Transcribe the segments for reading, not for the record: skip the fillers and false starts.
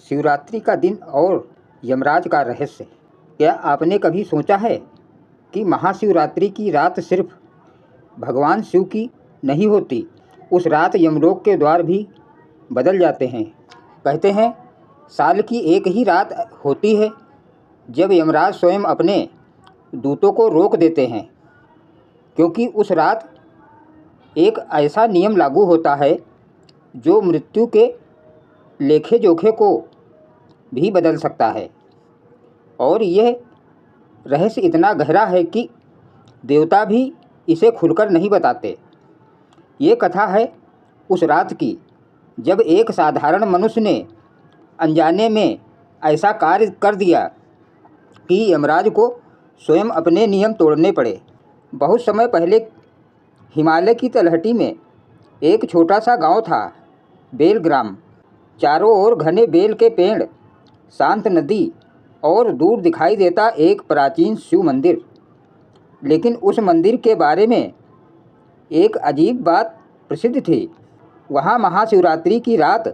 शिवरात्रि का दिन और यमराज का रहस्य। क्या आपने कभी सोचा है कि महाशिवरात्रि की रात सिर्फ भगवान शिव की नहीं होती, उस रात यमलोक के द्वार भी बदल जाते हैं। कहते हैं साल की एक ही रात होती है जब यमराज स्वयं अपने दूतों को रोक देते हैं, क्योंकि उस रात एक ऐसा नियम लागू होता है जो मृत्यु के लेखे जोखे को भी बदल सकता है। और यह रहस्य इतना गहरा है कि देवता भी इसे खुलकर नहीं बताते। ये कथा है उस रात की जब एक साधारण मनुष्य ने अनजाने में ऐसा कार्य कर दिया कि यमराज को स्वयं अपने नियम तोड़ने पड़े। बहुत समय पहले हिमालय की तलहटी में एक छोटा सा गांव था, बेलग्राम। चारों ओर घने बेल के पेड़, शांत नदी और दूर दिखाई देता एक प्राचीन शिव मंदिर। लेकिन उस मंदिर के बारे में एक अजीब बात प्रसिद्ध थी। वहाँ महाशिवरात्रि की रात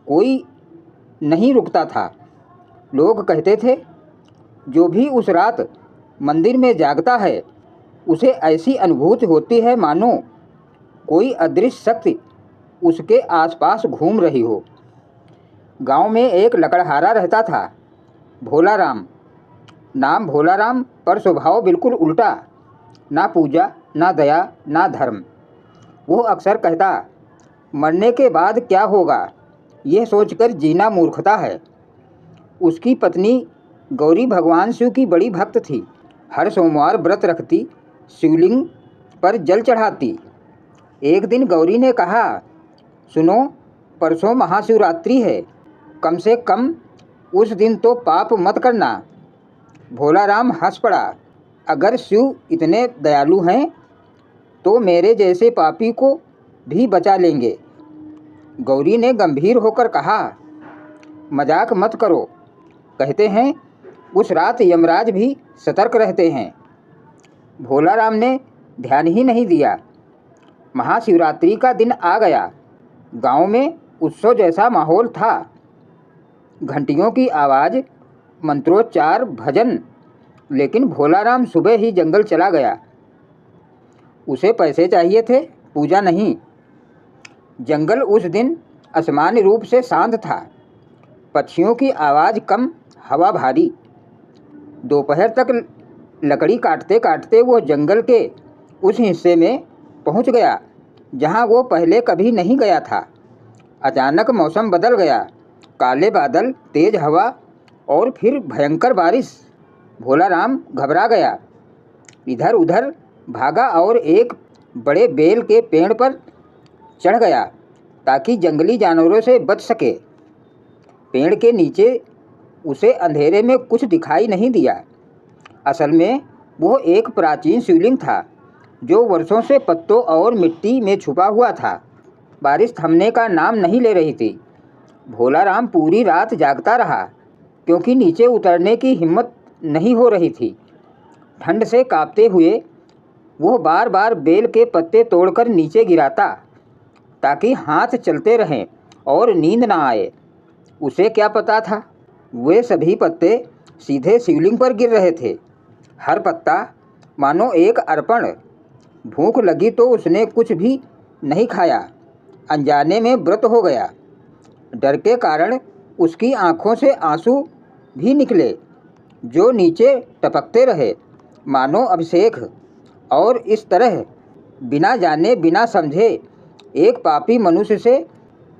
कोई नहीं रुकता था। लोग कहते थे जो भी उस रात मंदिर में जागता है उसे ऐसी अनुभूति होती है मानो कोई अदृश्य शक्ति उसके आसपास घूम रही हो। गांव में एक लकड़हारा रहता था, भोलाराम। नाम भोलाराम पर स्वभाव बिल्कुल उल्टा, ना पूजा ना दया ना धर्म। वो अक्सर कहता मरने के बाद क्या होगा, यह सोचकर जीना मूर्खता है। उसकी पत्नी गौरी भगवान शिव की बड़ी भक्त थी। हर सोमवार व्रत रखती, शिवलिंग पर जल चढ़ाती। एक दिन गौरी ने कहा, सुनो, परसों महाशिवरात्रि है, कम से कम उस दिन तो पाप मत करना। भोलाराम हंस पड़ा, अगर शिव इतने दयालु हैं तो मेरे जैसे पापी को भी बचा लेंगे। गौरी ने गंभीर होकर कहा, मजाक मत करो, कहते हैं उस रात यमराज भी सतर्क रहते हैं। भोलाराम ने ध्यान ही नहीं दिया। महाशिवरात्रि का दिन आ गया। गांव में उत्सव जैसा माहौल था। घंटियों की आवाज़, मंत्रोच्चार, भजन। लेकिन भोलाराम सुबह ही जंगल चला गया। उसे पैसे चाहिए थे, पूजा नहीं। जंगल उस दिन असामान्य रूप से शांत था। पक्षियों की आवाज़ कम, हवा भारी। दोपहर तक लकड़ी काटते काटते वो जंगल के उस हिस्से में पहुंच गया जहां वो पहले कभी नहीं गया था। अचानक मौसम बदल गया। काले बादल, तेज हवा और फिर भयंकर बारिश। भोलाराम घबरा गया, इधर उधर भागा और एक बड़े बेल के पेड़ पर चढ़ गया ताकि जंगली जानवरों से बच सके। पेड़ के नीचे उसे अंधेरे में कुछ दिखाई नहीं दिया। असल में वो एक प्राचीन शिवलिंग था जो वर्षों से पत्तों और मिट्टी में छुपा हुआ था। बारिश थमने का नाम नहीं ले रही थी। भोलाराम पूरी रात जागता रहा क्योंकि नीचे उतरने की हिम्मत नहीं हो रही थी। ठंड से कांपते हुए वो बार बार बेल के पत्ते तोड़कर नीचे गिराता ताकि हाथ चलते रहें और नींद ना आए। उसे क्या पता था, वे सभी पत्ते सीधे शिवलिंग पर गिर रहे थे, हर पत्ता मानो एक अर्पण। भूख लगी तो उसने कुछ भी नहीं खाया। अनजाने में व्रत हो गया। डर के कारण उसकी आंखों से आंसू भी निकले जो नीचे टपकते रहे मानो अभिषेक। और इस तरह बिना जाने बिना समझे एक पापी मनुष्य से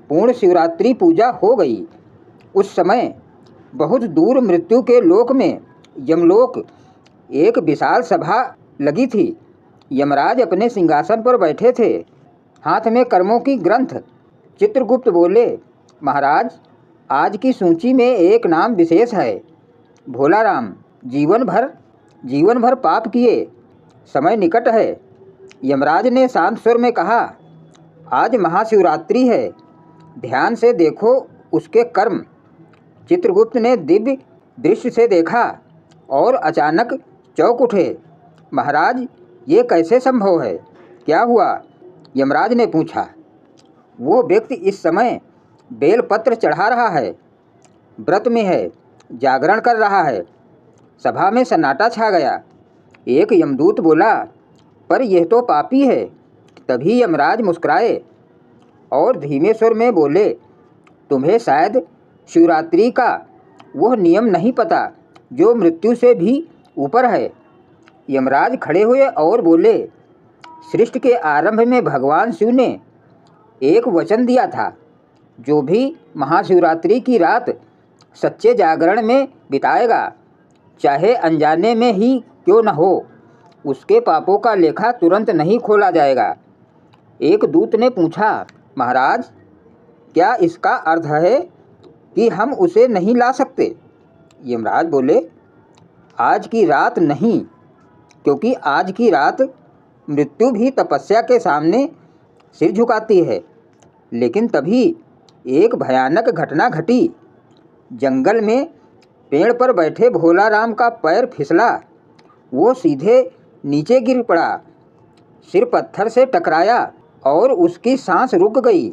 पूर्ण शिवरात्रि पूजा हो गई। उस समय बहुत दूर मृत्यु के लोक में, यमलोक, एक विशाल सभा लगी थी। यमराज अपने सिंहासन पर बैठे थे, हाथ में कर्मों की ग्रंथ। चित्रगुप्त बोले, महाराज, आज की सूची में एक नाम विशेष है, भोलाराम। जीवन भर पाप किए, समय निकट है। यमराज ने शांत स्वर में कहा, आज महाशिवरात्रि है, ध्यान से देखो उसके कर्म। चित्रगुप्त ने दिव्य दृष्टि से देखा और अचानक चौंक उठे। महाराज, ये कैसे संभव है, क्या हुआ? यमराज ने पूछा। वो व्यक्ति इस समय बेलपत्र चढ़ा रहा है, व्रत में है, जागरण कर रहा है। सभा में सन्नाटा छा गया। एक यमदूत बोला, पर यह तो पापी है। तभी यमराज मुस्कुराए और धीमे स्वर में बोले, तुम्हें शायद शिवरात्रि का वह नियम नहीं पता जो मृत्यु से भी ऊपर है। यमराज खड़े हुए और बोले, सृष्टि के आरंभ में भगवान शिव ने एक वचन दिया था, जो भी महाशिवरात्रि की रात सच्चे जागरण में बिताएगा, चाहे अनजाने में ही क्यों न हो, उसके पापों का लेखा तुरंत नहीं खोला जाएगा। एक दूत ने पूछा, महाराज, क्या इसका अर्थ है कि हम उसे नहीं ला सकते? यमराज बोले, आज की रात नहीं, क्योंकि आज की रात मृत्यु भी तपस्या के सामने सिर झुकाती है। लेकिन तभी एक भयानक घटना घटी। जंगल में पेड़ पर बैठे भोला राम का पैर फिसला। वो सीधे नीचे गिर पड़ा, सिर पत्थर से टकराया और उसकी सांस रुक गई।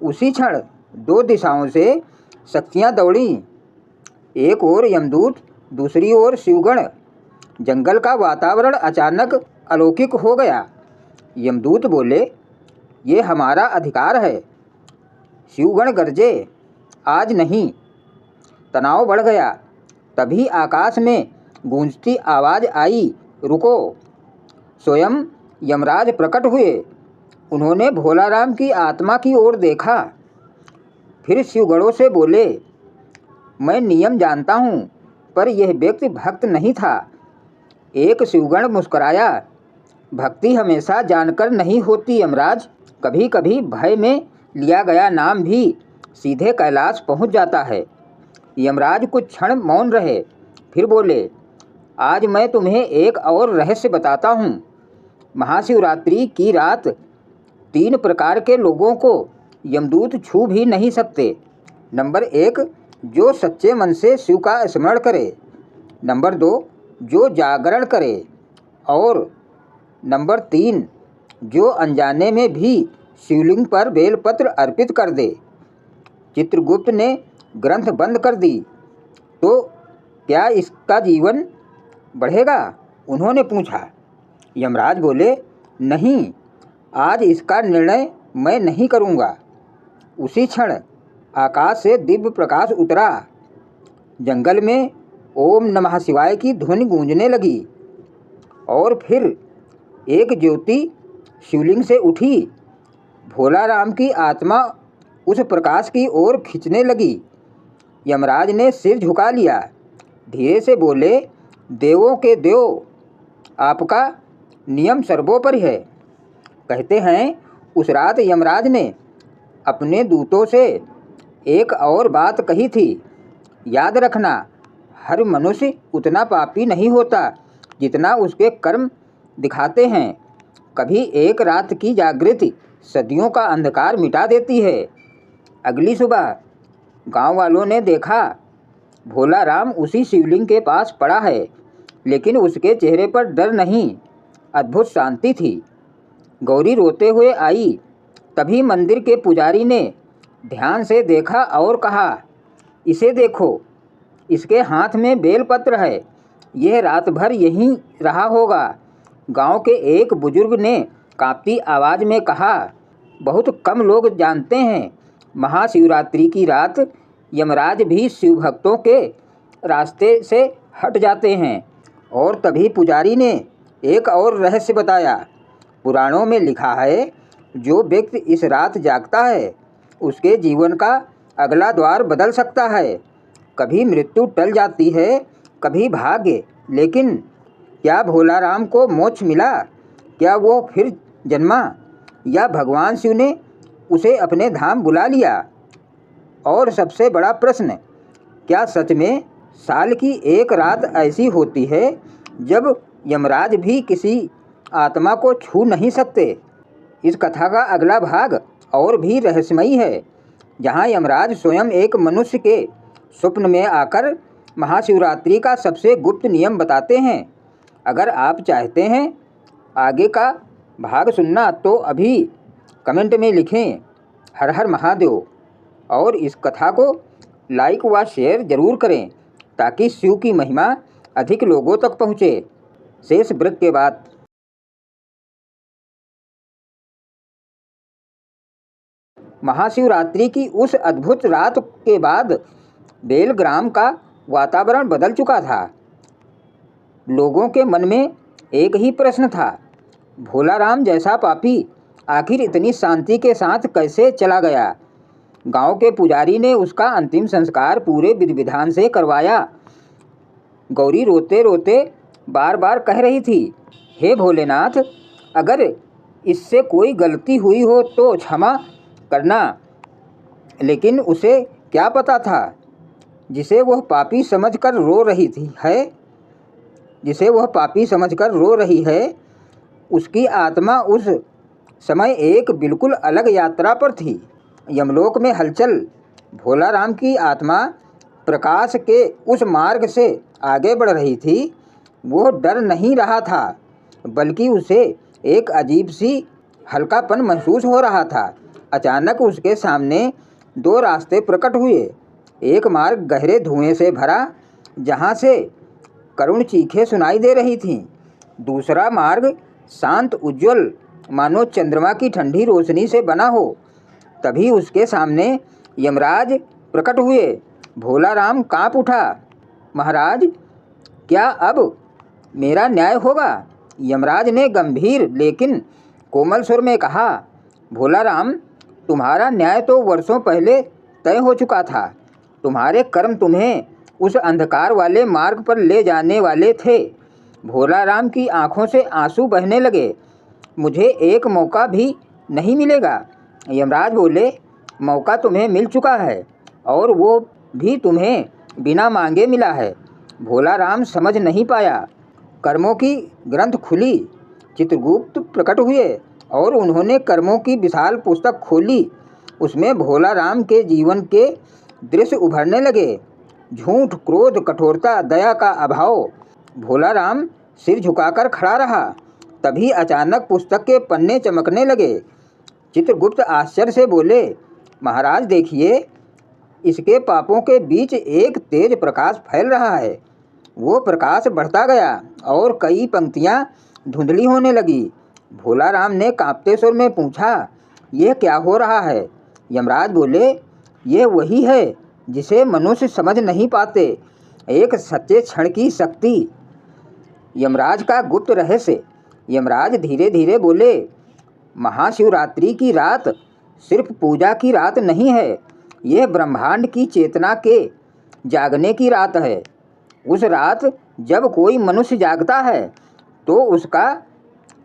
उसी क्षण दो दिशाओं से शक्तियाँ दौड़ीं, एक ओर यमदूत, दूसरी ओर शिवगण। जंगल का वातावरण अचानक अलौकिक हो गया। यमदूत बोले, ये हमारा अधिकार है। शिवगण गरजे, आज नहीं। तनाव बढ़ गया। तभी आकाश में गूंजती आवाज़ आई, रुको। स्वयं यमराज प्रकट हुए। उन्होंने भोला राम की आत्मा की ओर देखा, फिर शिवगणों से बोले, मैं नियम जानता हूँ, पर यह व्यक्ति भक्त नहीं था। एक शिवगण मुस्कुराया, भक्ति हमेशा जानकर नहीं होती यमराज। कभी कभी भय में लिया गया नाम भी सीधे कैलाश पहुँच जाता है। यमराज कुछ क्षण मौन रहे, फिर बोले, आज मैं तुम्हें एक और रहस्य बताता हूँ। महाशिवरात्रि की रात 3 प्रकार के लोगों को यमदूत छू भी नहीं सकते। नंबर 1, जो सच्चे मन से शिव का स्मरण करे। नंबर 2, जो जागरण करे। और नंबर 3, जो अनजाने में भी शिवलिंग पर बेलपत्र अर्पित कर दे। चित्रगुप्त ने ग्रंथ बंद कर दी। तो क्या इसका जीवन बढ़ेगा? उन्होंने पूछा। यमराज बोले, नहीं, आज इसका निर्णय मैं नहीं करूँगा। उसी क्षण आकाश से दिव्य प्रकाश उतरा। जंगल में ओम नमः शिवाय की ध्वनि गूंजने लगी और फिर एक ज्योति शिवलिंग से उठी। भोला राम की आत्मा उस प्रकाश की ओर खींचने लगी। यमराज ने सिर झुका लिया, धीरे से बोले, देवों के देव, आपका नियम सर्वोपरि है। कहते हैं, उस रात यमराज ने अपने दूतों से एक और बात कही थी, याद रखना, हर मनुष्य उतना पापी नहीं होता जितना उसके कर्म दिखाते हैं। कभी एक रात की जागृति सदियों का अंधकार मिटा देती है। अगली सुबह गांव वालों ने देखा, भोला राम उसी शिवलिंग के पास पड़ा है, लेकिन उसके चेहरे पर डर नहीं, अद्भुत शांति थी। गौरी रोते हुए आई। तभी मंदिर के पुजारी ने ध्यान से देखा और कहा, इसे देखो, इसके हाथ में बेलपत्र है। यह रात भर यहीं रहा होगा। गांव के एक बुजुर्ग ने कांपती आवाज़ में कहा, बहुत कम लोग जानते हैं, महाशिवरात्रि की रात यमराज भी शिव भक्तों के रास्ते से हट जाते हैं। और तभी पुजारी ने एक और रहस्य बताया। पुराणों में लिखा है, जो व्यक्ति इस रात जागता है, उसके जीवन का अगला द्वार बदल सकता है। कभी मृत्यु टल जाती है, कभी भाग्य, लेकिन क्या भोला राम को मोक्ष मिला? क्या वो फिर जन्मा, या भगवान शिव ने उसे अपने धाम बुला लिया? और सबसे बड़ा प्रश्न, क्या सच में साल की एक रात ऐसी होती है जब यमराज भी किसी आत्मा को छू नहीं सकते? इस कथा का अगला भाग और भी रहस्यमयी है, जहाँ यमराज स्वयं एक मनुष्य के स्वप्न में आकर महाशिवरात्रि का सबसे गुप्त नियम बताते हैं। अगर आप चाहते हैं आगे का भाग सुनना, तो अभी कमेंट में लिखें हर हर महादेव और इस कथा को लाइक व शेयर जरूर करें ताकि शिव की महिमा अधिक लोगों तक पहुँचे। शेष ब्रत के बाद महाशिवरात्रि की उस अद्भुत रात के बाद बेलग्राम का वातावरण बदल चुका था। लोगों के मन में एक ही प्रश्न था, भोलाराम जैसा पापी आखिर इतनी शांति के साथ कैसे चला गया। गांव के पुजारी ने उसका अंतिम संस्कार पूरे विधि विधान से करवाया। गौरी रोते रोते बार बार कह रही थी, हे भोलेनाथ, अगर इससे कोई गलती हुई हो तो क्षमा करना। लेकिन उसे क्या पता था, जिसे वह पापी समझकर रो रही है, उसकी आत्मा उस समय एक बिल्कुल अलग यात्रा पर थी। यमलोक में हलचल। भोलाराम की आत्मा प्रकाश के उस मार्ग से आगे बढ़ रही थी। वो डर नहीं रहा था, बल्कि उसे एक अजीब सी हल्कापन महसूस हो रहा था। अचानक उसके सामने दो रास्ते प्रकट हुए। एक मार्ग गहरे धुएं से भरा, जहाँ से करुण चीखें सुनाई दे रही थीं। दूसरा मार्ग शांत उज्ज्वल, मानो चंद्रमा की ठंडी रोशनी से बना हो। तभी उसके सामने यमराज प्रकट हुए। भोलाराम काँप उठा। महाराज, क्या अब मेरा न्याय होगा? यमराज ने गंभीर लेकिन कोमल स्वर में कहा। भोलाराम, तुम्हारा न्याय तो वर्षों पहले तय हो चुका था। तुम्हारे कर्म तुम्हें उस अंधकार वाले मार्ग पर ले जाने वाले थे। भोलाराम की आंखों से आंसू बहने लगे। मुझे एक मौका भी नहीं मिलेगा? यमराज बोले, मौका तुम्हें मिल चुका है, और वो भी तुम्हें बिना मांगे मिला है। भोलाराम समझ नहीं पाया। कर्मों की ग्रंथ खुली। चित्रगुप्त प्रकट हुए और उन्होंने कर्मों की विशाल पुस्तक खोली। उसमें भोलाराम के जीवन के दृश्य उभरने लगे। झूठ, क्रोध, कठोरता, दया का अभाव। भोलाराम सिर झुकाकर खड़ा रहा। तभी अचानक पुस्तक के पन्ने चमकने लगे। चित्रगुप्त आश्चर्य से बोले, महाराज देखिए, इसके पापों के बीच एक तेज प्रकाश फैल रहा है। वो प्रकाश बढ़ता गया और कई पंक्तियां धुंधली होने लगी। भोलाराम ने कांपते स्वर में पूछा, यह क्या हो रहा है? यमराज बोले, यह वही है जिसे मनुष्य समझ नहीं पाते, एक सच्चे क्षण की शक्ति। यमराज का गुप्त रहस्य। यमराज धीरे धीरे बोले, महाशिवरात्रि की रात सिर्फ पूजा की रात नहीं है, यह ब्रह्मांड की चेतना के जागने की रात है। उस रात जब कोई मनुष्य जागता है तो उसका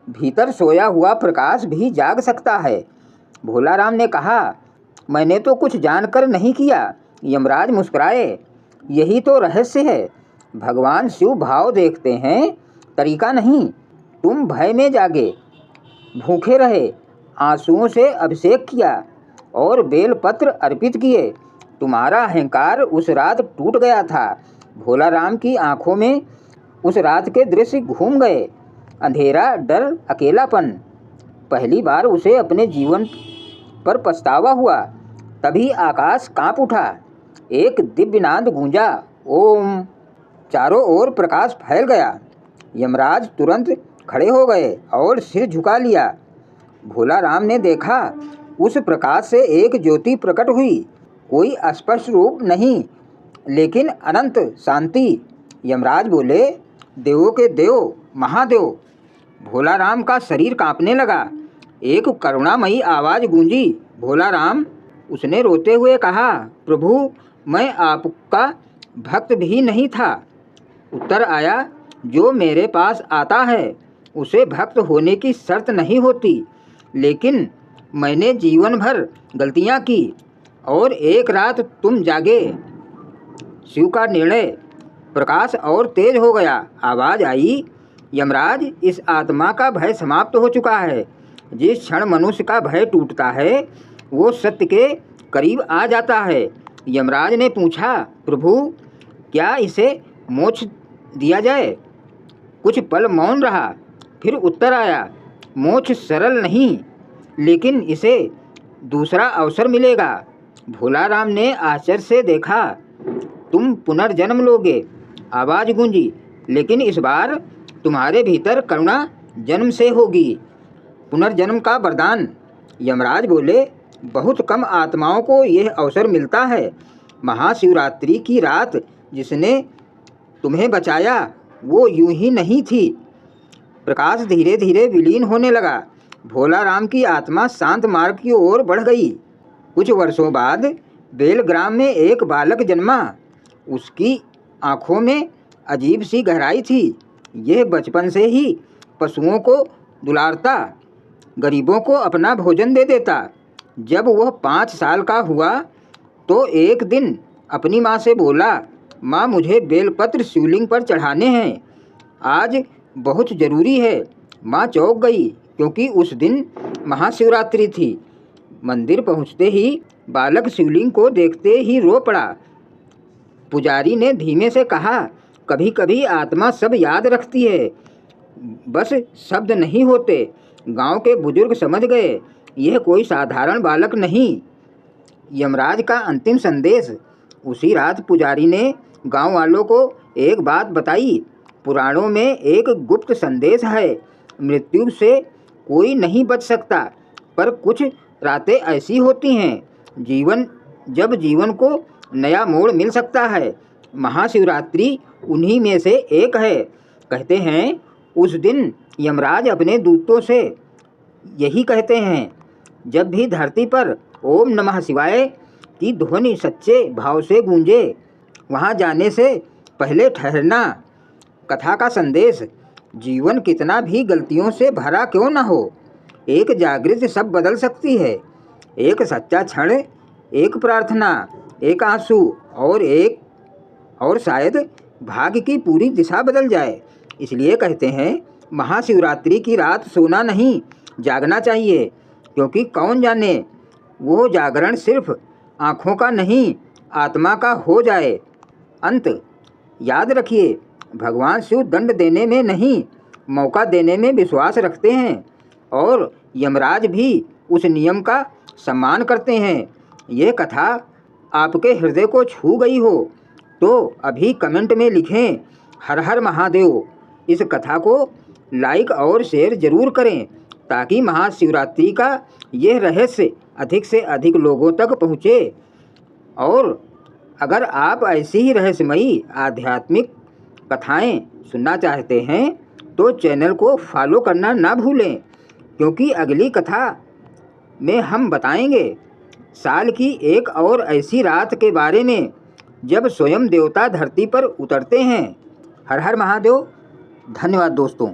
भीतर सोया हुआ प्रकाश भी जाग सकता है। भोलाराम ने कहा, मैंने तो कुछ जानकर नहीं किया। यमराज मुस्कुराए, यही तो रहस्य है। भगवान शिव भाव देखते हैं, तरीका नहीं। तुम भय में जागे, भूखे रहे, आंसुओं से अभिषेक किया और बेलपत्र अर्पित किए। तुम्हारा अहंकार उस रात टूट गया था। भोलाराम की आंखों में उस रात के दृश्य घूम गए। अंधेरा, डर, अकेलापन। पहली बार उसे अपने जीवन पर पछतावा हुआ। तभी आकाश कांप उठा। एक दिव्यनाद गूंजा, ओम। चारों ओर प्रकाश फैल गया। यमराज तुरंत खड़े हो गए और सिर झुका लिया। भोलाराम ने देखा, उस प्रकाश से एक ज्योति प्रकट हुई। कोई स्पष्ट रूप नहीं, लेकिन अनंत शांति। यमराज बोले, देवों के देव, महादेव। भोलाराम का शरीर कांपने लगा। एक करुणामयी आवाज़ गूंजी, भोलाराम। उसने रोते हुए कहा, प्रभु, मैं आपका भक्त भी नहीं था। उत्तर आया, जो मेरे पास आता है उसे भक्त होने की शर्त नहीं होती, लेकिन मैंने जीवन भर गलतियां की और एक रात तुम जागे। शिव का निर्णय। प्रकाश और तेज हो गया। आवाज़ आई, यमराज, इस आत्मा का भय समाप्त हो चुका है। जिस क्षण मनुष्य का भय टूटता है वो सत्य के करीब आ जाता है। यमराज ने पूछा, प्रभु, क्या इसे मोक्ष दिया जाए? कुछ पल मौन रहा, फिर उत्तर आया, मोक्ष सरल नहीं, लेकिन इसे दूसरा अवसर मिलेगा। भोला राम ने आश्चर्य से देखा। तुम पुनर्जन्म लोगे, आवाज़ गूंजी, लेकिन इस बार तुम्हारे भीतर करुणा जन्म से होगी। पुनर्जन्म का वरदान। यमराज बोले, बहुत कम आत्माओं को यह अवसर मिलता है। महाशिवरात्रि की रात जिसने तुम्हें बचाया वो यूं ही नहीं थी। प्रकाश धीरे धीरे विलीन होने लगा। भोला राम की आत्मा शांत मार्ग की ओर बढ़ गई। कुछ वर्षों बाद बेलग्राम में एक बालक जन्मा। उसकी आँखों में अजीब सी गहराई थी। यह बचपन से ही पशुओं को दुलारता, गरीबों को अपना भोजन दे देता। जब वह 5 साल का हुआ तो एक दिन अपनी माँ से बोला, माँ मुझे बेलपत्र शिवलिंग पर चढ़ाने हैं, आज बहुत ज़रूरी है। माँ चौंक गई क्योंकि उस दिन महाशिवरात्रि थी। मंदिर पहुँचते ही बालक शिवलिंग को देखते ही रो पड़ा। पुजारी ने धीमे से कहा, कभी कभी आत्मा सब याद रखती है, बस शब्द नहीं होते। गांव के बुजुर्ग समझ गए, यह कोई साधारण बालक नहीं। यमराज का अंतिम संदेश। उसी रात पुजारी ने गांव वालों को एक बात बताई। पुराणों में एक गुप्त संदेश है, मृत्यु से कोई नहीं बच सकता, पर कुछ रातें ऐसी होती हैं जब जीवन को नया मोड़ मिल सकता है। महाशिवरात्रि उन्हीं में से एक है। कहते हैं उस दिन यमराज अपने दूतों से यही कहते हैं, जब भी धरती पर ओम नमः शिवाय की ध्वनि सच्चे भाव से गूंजे, वहाँ जाने से पहले ठहरना। कथा का संदेश। जीवन कितना भी गलतियों से भरा क्यों न हो, एक जागृति सब बदल सकती है। एक सच्चा क्षण, एक प्रार्थना, एक आंसू और शायद भाग्य की पूरी दिशा बदल जाए। इसलिए कहते हैं महाशिवरात्रि की रात सोना नहीं, जागना चाहिए, क्योंकि कौन जाने वो जागरण सिर्फ आँखों का नहीं, आत्मा का हो जाए। अंत। याद रखिए, भगवान शिव दंड देने में नहीं, मौका देने में विश्वास रखते हैं, और यमराज भी उस नियम का सम्मान करते हैं। ये कथा आपके हृदय को छू गई हो तो अभी कमेंट में लिखें, हर हर महादेव। इस कथा को लाइक और शेयर ज़रूर करें ताकि महाशिवरात्रि का यह रहस्य अधिक से अधिक लोगों तक पहुँचे। और अगर आप ऐसी ही रहस्यमयी आध्यात्मिक कथाएं सुनना चाहते हैं तो चैनल को फॉलो करना ना भूलें, क्योंकि अगली कथा में हम बताएंगे साल की एक और ऐसी रात के बारे में जब स्वयं देवता धरती पर उतरते हैं। हर हर महादेव। धन्यवाद दोस्तों।